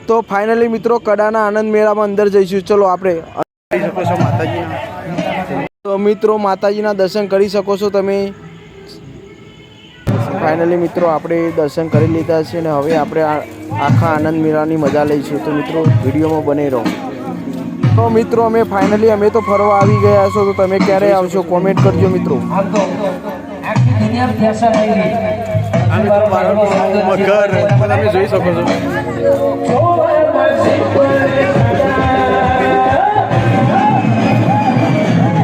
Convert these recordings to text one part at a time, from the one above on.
તો ફાઇનલી મિત્રો કડાના આનંદ મેળામાં અંદર જઈશું. ચલો આપણે કરી શકો છો માતાજીના. તો મિત્રો માતાજીના દર્શન કરી શકો છો તમે. ફાઇનલી મિત્રો આપણે દર્શન કરી લીધા છે અને હવે આપણે આખા આનંદ મેળાની મજા લઈશું. તો મિત્રો વિડીયોમાં બને રહો. તો મિત્રો અમે ફાઇનલી અમે તો ફરવા આવી ગયા છો. તો તમે ક્યારે આવશો કોમેન્ટ કરજો મિત્રો. તમે જોઈ શકો છો.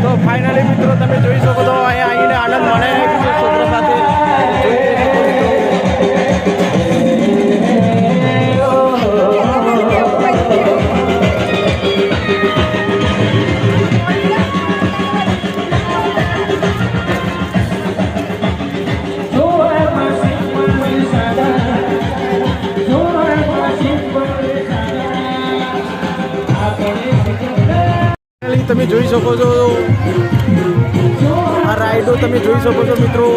તો ફાઇનલી મિત્રો તમે જોઈ શકો છો અહીંયા આવીને આનંદ માણે છોકરો સાથે. તમે જોઈ શકો છો આ રાઈડો તમે જોઈ શકો છો મિત્રો.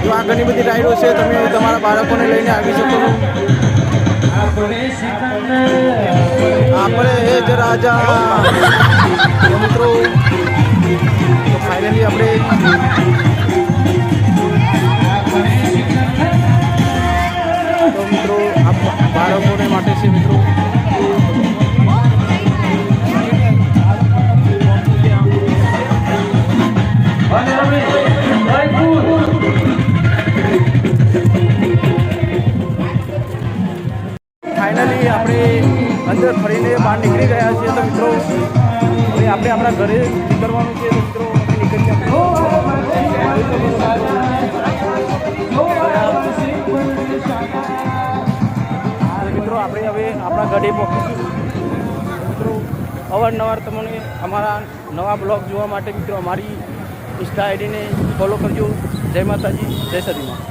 તો આ ઘણી બધી રાઈડો છે. તમે તમારા બાળકોને લઈને આવી શકો છો. આપણે હે જ રાજા મિત્રો. તો ફાઇનલી આપણે તો મિત્રો આ બાળકોને માટે છે મિત્રો. ફાઇનલી આપણે અંદર ફરીને બહાર નીકળી ગયા છીએ. તો મિત્રો હવે આપણે આપણા ઘરે નીકળવાનું છે. તો મિત્રો નીકળી મિત્રો આપણે હવે આપણા ઘરે પહોંચીશું. મિત્રો અવારનવાર તમને અમારા નવા બ્લોગ જોવા માટે મિત્રો અમારી ઇન્સ્ટા આઈડીને ફોલો કરજો. જય માતાજી, જય સદીમાં.